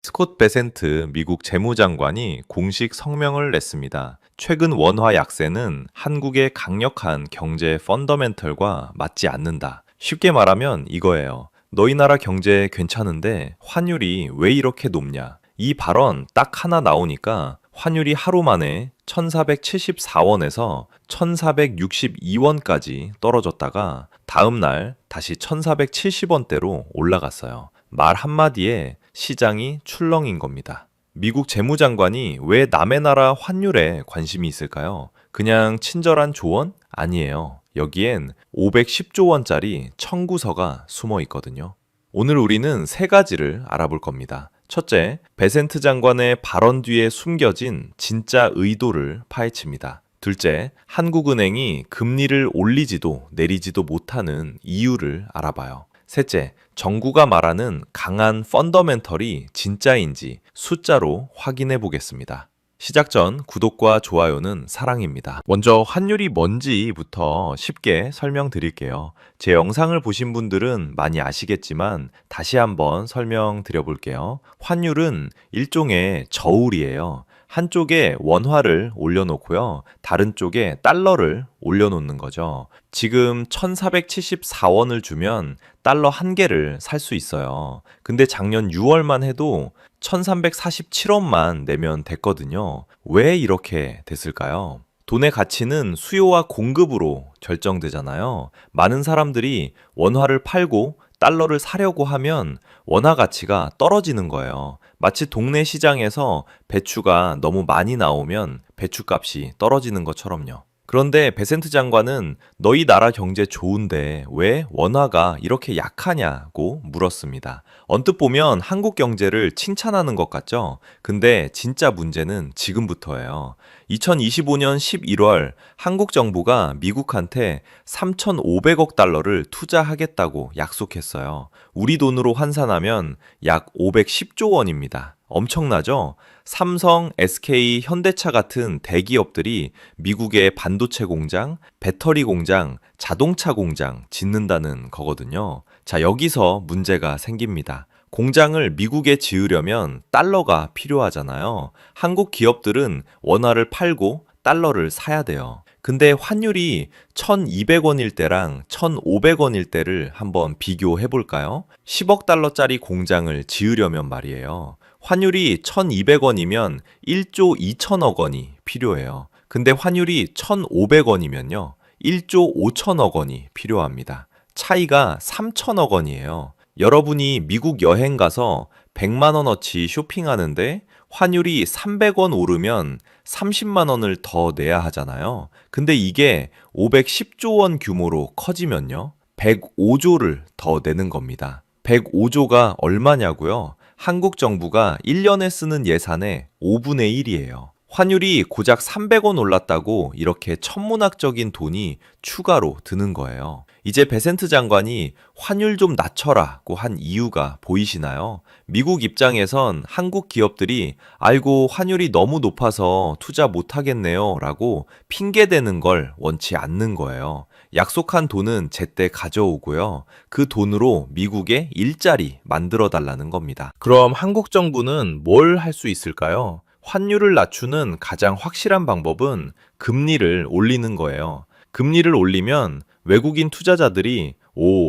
스콧 베센트 미국 재무장관이 공식 성명을 냈습니다. 최근 원화 약세는 한국의 강력한 경제 펀더멘털과 맞지 않는다. 쉽게 말하면 이거예요. 너희 나라 경제 괜찮은데 환율이 왜 이렇게 높냐? 이 발언 딱 하나 나오니까 환율이 하루 만에 1474원에서 1462원까지 떨어졌다가 다음 날 다시 1470원대로 올라갔어요. 말 한마디에 시장이 출렁인 겁니다. 미국 재무장관이 왜 남의 나라 환율에 관심이 있을까요? 그냥 친절한 조언? 아니에요. 여기엔 510조 원짜리 청구서가 숨어 있거든요. 오늘 우리는 세 가지를 알아볼 겁니다. 첫째, 베센트 장관의 발언 뒤에 숨겨진 진짜 의도를 파헤칩니다. 둘째, 한국은행이 금리를 올리지도 내리지도 못하는 이유를 알아봐요. 셋째, 정부가 말하는 강한 펀더멘털이 진짜인지 숫자로 확인해 보겠습니다. 시작 전 구독과 좋아요는 사랑입니다. 먼저 환율이 뭔지부터 쉽게 설명드릴게요. 제 영상을 보신 분들은 많이 아시겠지만 다시 한번 설명드려 볼게요. 환율은 일종의 저울이에요. 한쪽에 원화를 올려놓고요. 다른 쪽에 달러를 올려놓는 거죠. 지금 1474원을 주면 달러 한 개를 살 수 있어요. 근데 작년 6월만 해도 1347원만 내면 됐거든요. 왜 이렇게 됐을까요? 돈의 가치는 수요와 공급으로 결정되잖아요. 많은 사람들이 원화를 팔고 달러를 사려고 하면 원화 가치가 떨어지는 거예요. 마치 동네 시장에서 배추가 너무 많이 나오면 배추값이 떨어지는 것처럼요. 그런데 베센트 장관은 너희 나라 경제 좋은데 왜 원화가 이렇게 약하냐고 물었습니다. 언뜻 보면 한국 경제를 칭찬하는 것 같죠? 근데 진짜 문제는 지금부터예요. 2025년 11월 한국 정부가 미국한테 3,500억 달러를 투자하겠다고 약속했어요. 우리 돈으로 환산하면 약 510조 원입니다. 엄청나죠? 삼성, SK, 현대차 같은 대기업들이 미국의 반도체 공장, 배터리 공장, 자동차 공장 짓는다는 거거든요. 자, 여기서 문제가 생깁니다. 공장을 미국에 지으려면 달러가 필요하잖아요. 한국 기업들은 원화를 팔고 달러를 사야 돼요. 근데 환율이 1,200원일 때랑 1,500원일 때를 한번 비교해 볼까요? 10억 달러짜리 공장을 지으려면 말이에요. 환율이 1,200원이면 1조 2천억 원이 필요해요. 근데 환율이 1,500원이면요. 1조 5천억 원이 필요합니다. 차이가 3천억 원이에요. 여러분이 미국 여행 가서 100만 원어치 쇼핑하는데 환율이 300원 오르면 30만 원을 더 내야 하잖아요. 근데 이게 510조 원 규모로 커지면요. 105조를 더 내는 겁니다. 105조가 얼마냐고요? 한국 정부가 1년에 쓰는 예산의 5분의 1이에요. 환율이 고작 300원 올랐다고 이렇게 천문학적인 돈이 추가로 드는 거예요. 이제 베센트 장관이 환율 좀 낮춰라고 한 이유가 보이시나요? 미국 입장에선 한국 기업들이 아이고 환율이 너무 높아서 투자 못하겠네요 라고 핑계대는 걸 원치 않는 거예요. 약속한 돈은 제때 가져오고요. 그 돈으로 미국에 일자리 만들어 달라는 겁니다. 그럼 한국 정부는 뭘 할 수 있을까요? 환율을 낮추는 가장 확실한 방법은 금리를 올리는 거예요. 금리를 올리면 외국인 투자자들이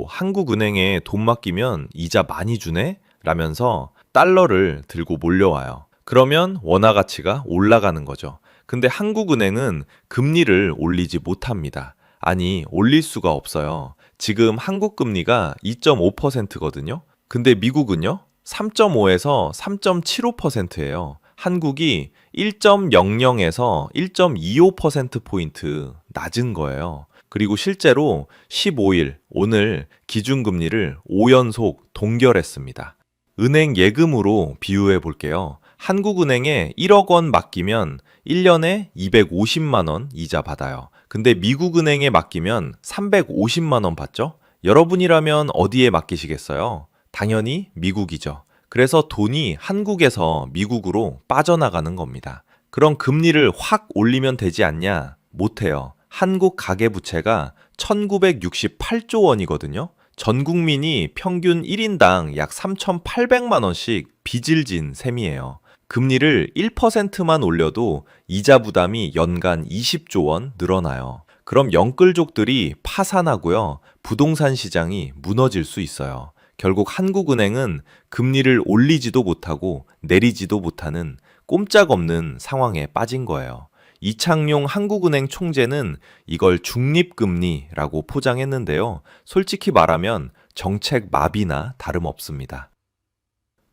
한국은행에 돈 맡기면 이자 많이 주네? 라면서 달러를 들고 몰려와요. 그러면 원화 가치가 올라가는 거죠. 근데 한국은행은 금리를 올리지 못합니다. 아니, 올릴 수가 없어요. 지금 한국 금리가 2.5%거든요. 근데 미국은요? 3.5에서 3.75%예요. 한국이 1.00에서 1.25%포인트 낮은 거예요. 그리고 실제로 15일, 오늘 기준금리를 5연속 동결했습니다. 은행 예금으로 비유해 볼게요. 한국은행에 1억 원 맡기면 1년에 250만 원 이자 받아요. 근데 미국은행에 맡기면 350만 원 받죠? 여러분이라면 어디에 맡기시겠어요? 당연히 미국이죠. 그래서 돈이 한국에서 미국으로 빠져나가는 겁니다. 그럼 금리를 확 올리면 되지 않냐? 못해요. 한국 가계부채가 1968조 원이거든요. 전 국민이 평균 1인당 약 3,800만 원씩 빚을 진 셈이에요. 금리를 1%만 올려도 이자 부담이 연간 20조 원 늘어나요. 그럼 영끌족들이 파산하고요. 부동산 시장이 무너질 수 있어요. 결국 한국은행은 금리를 올리지도 못하고 내리지도 못하는 꼼짝없는 상황에 빠진 거예요. 이창용 한국은행 총재는 이걸 중립금리라고 포장했는데요. 솔직히 말하면 정책 마비나 다름없습니다.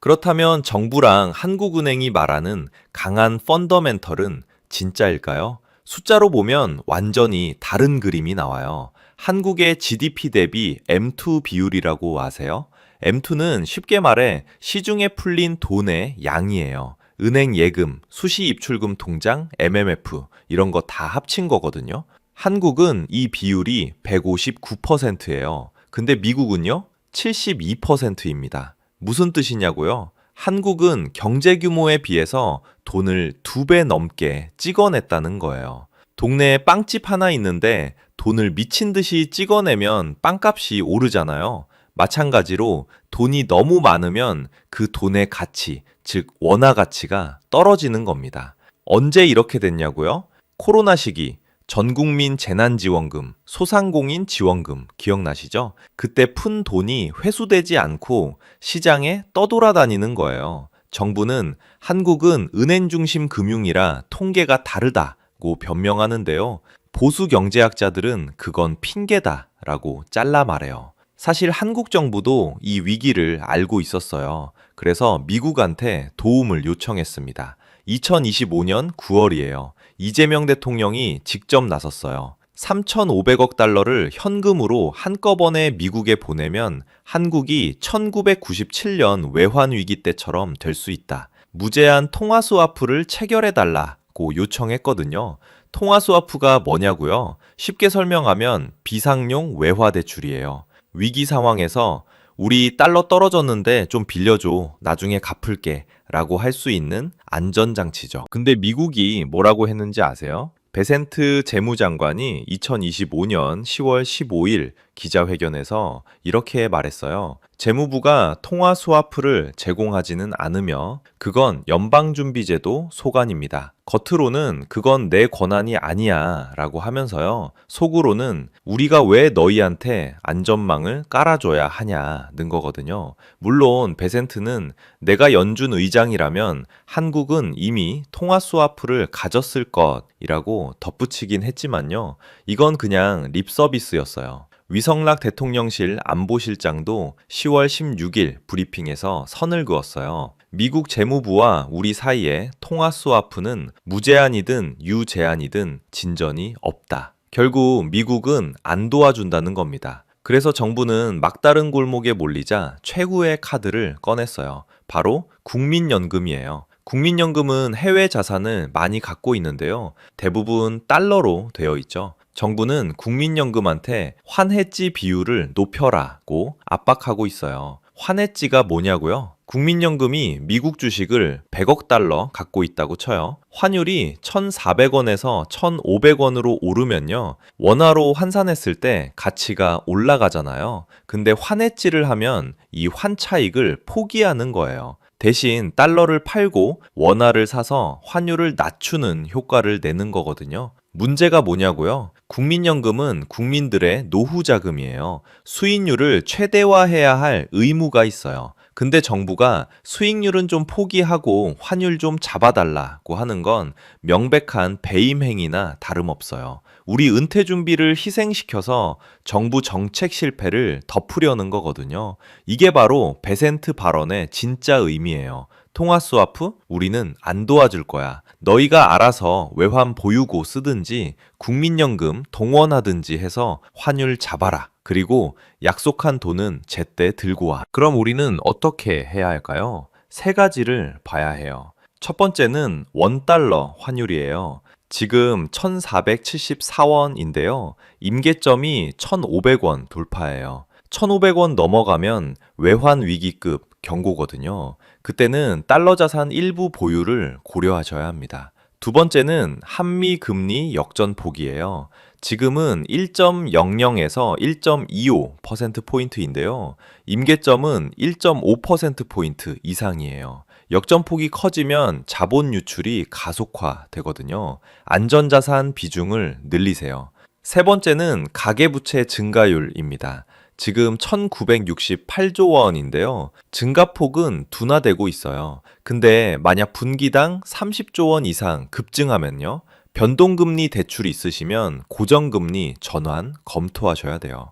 그렇다면 정부랑 한국은행이 말하는 강한 펀더멘털은 진짜일까요? 숫자로 보면 완전히 다른 그림이 나와요. 한국의 GDP 대비 M2 비율이라고 아세요? M2는 쉽게 말해 시중에 풀린 돈의 양이에요. 은행 예금, 수시 입출금 통장, MMF 이런 거 다 합친 거거든요. 한국은 이 비율이 159%예요. 근데 미국은요? 72%입니다. 무슨 뜻이냐고요? 한국은 경제 규모에 비해서 돈을 2배 넘게 찍어냈다는 거예요. 동네에 빵집 하나 있는데 돈을 미친 듯이 찍어내면 빵값이 오르잖아요. 마찬가지로 돈이 너무 많으면 그 돈의 가치, 즉 원화 가치가 떨어지는 겁니다. 언제 이렇게 됐냐고요? 코로나 시기 전국민 재난지원금, 소상공인 지원금 기억나시죠? 그때 푼 돈이 회수되지 않고 시장에 떠돌아다니는 거예요. 정부는 한국은 은행 중심 금융이라 통계가 다르다고 변명하는데요. 보수 경제학자들은 그건 핑계다라고 잘라 말해요. 사실 한국 정부도 이 위기를 알고 있었어요. 그래서 미국한테 도움을 요청했습니다. 2025년 9월이에요. 이재명 대통령이 직접 나섰어요. 3,500억 달러를 현금으로 한꺼번에 미국에 보내면 한국이 1997년 외환 위기 때처럼 될 수 있다. 무제한 통화 스와프를 체결해달라고 요청했거든요. 통화 스와프가 뭐냐고요? 쉽게 설명하면 비상용 외화 대출이에요. 위기 상황에서 우리 달러 떨어졌는데 좀 빌려줘. 나중에 갚을게. 라고 할 수 있는 안전장치죠. 근데 미국이 뭐라고 했는지 아세요? 베센트 재무장관이 2025년 10월 15일 기자회견에서 이렇게 말했어요. 재무부가 통화 스와프를 제공하지는 않으며 그건 연방준비제도 소관입니다. 겉으로는 그건 내 권한이 아니야 라고 하면서요. 속으로는 우리가 왜 너희한테 안전망을 깔아줘야 하냐는 거거든요. 물론 베센트는 내가 연준 의장이라면 한국은 이미 통화 스와프를 가졌을 것이라고 덧붙이긴 했지만요. 이건 그냥 립 서비스였어요. 위성락 대통령실 안보실장도 10월 16일 브리핑에서 선을 그었어요. 미국 재무부와 우리 사이에 통화 스와프는 무제한이든 유제한이든 진전이 없다. 결국 미국은 안 도와준다는 겁니다. 그래서 정부는 막다른 골목에 몰리자 최후의 카드를 꺼냈어요. 바로 국민연금이에요. 국민연금은 해외 자산을 많이 갖고 있는데요. 대부분 달러로 되어 있죠. 정부는 국민연금한테 환해지 비율을 높여라고 압박하고 있어요. 환해지가 뭐냐고요? 국민연금이 미국 주식을 100억 달러 갖고 있다고 쳐요. 환율이 1,400원에서 1,500원으로 오르면요. 원화로 환산했을 때 가치가 올라가잖아요. 근데 환해지를 하면 이 환차익을 포기하는 거예요. 대신 달러를 팔고 원화를 사서 환율을 낮추는 효과를 내는 거거든요. 문제가 뭐냐고요? 국민연금은 국민들의 노후 자금이에요. 수익률을 최대화해야 할 의무가 있어요. 근데 정부가 수익률은 좀 포기하고 환율 좀 잡아달라고 하는 건 명백한 배임 행위나 다름없어요. 우리 은퇴 준비를 희생시켜서 정부 정책 실패를 덮으려는 거거든요. 이게 바로 베센트 발언의 진짜 의미예요. 통화 스와프? 우리는 안 도와줄 거야. 너희가 알아서 외환 보유고 쓰든지 국민연금 동원하든지 해서 환율 잡아라. 그리고 약속한 돈은 제때 들고 와. 그럼 우리는 어떻게 해야 할까요? 세 가지를 봐야 해요. 첫 번째는 원달러 환율이에요. 지금 1,474원인데요. 임계점이 1,500원 돌파예요. 1,500원 넘어가면 외환 위기급 경고거든요. 그때는 달러 자산 일부 보유를 고려하셔야 합니다. 두 번째는 한미 금리 역전폭이에요. 지금은 1.00에서 1.25%포인트인데요. 임계점은 1.5%포인트 이상이에요. 역전폭이 커지면 자본 유출이 가속화되거든요. 안전자산 비중을 늘리세요. 세 번째는 가계부채 증가율입니다. 지금 1968조 원인데요. 증가폭은 둔화되고 있어요. 근데 만약 분기당 30조 원 이상 급증하면요. 변동금리 대출이 있으시면 고정금리 전환 검토하셔야 돼요.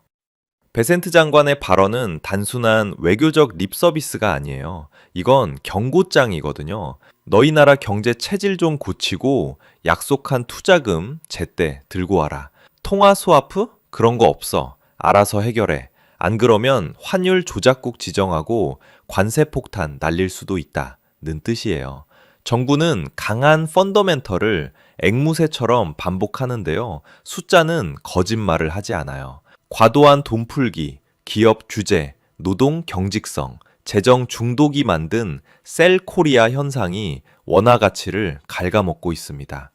베센트 장관의 발언은 단순한 외교적 립서비스가 아니에요. 이건 경고장이거든요. 너희 나라 경제 체질 좀 고치고 약속한 투자금 제때 들고 와라. 통화 스와프? 그런 거 없어. 알아서 해결해. 안 그러면 환율 조작국 지정하고 관세 폭탄 날릴 수도 있다는 뜻이에요. 정부는 강한 펀더멘털을 앵무새처럼 반복하는데요. 숫자는 거짓말을 하지 않아요. 과도한 돈풀기, 기업 규제, 노동 경직성, 재정 중독이 만든 셀 코리아 현상이 원화 가치를 갉아먹고 있습니다.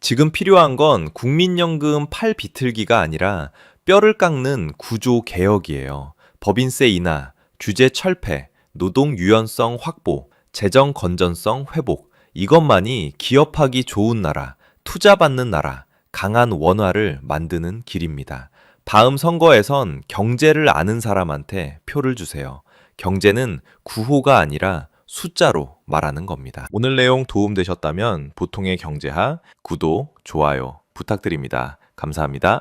지금 필요한 건 국민연금 팔 비틀기가 아니라 뼈를 깎는 구조 개혁이에요. 법인세 인하, 규제 철폐, 노동 유연성 확보, 재정 건전성 회복, 이것만이 기업하기 좋은 나라, 투자받는 나라, 강한 원화를 만드는 길입니다. 다음 선거에선 경제를 아는 사람한테 표를 주세요. 경제는 구호가 아니라 숫자로 말하는 겁니다. 오늘 내용 도움되셨다면 보통의 경제학 구독, 좋아요 부탁드립니다. 감사합니다.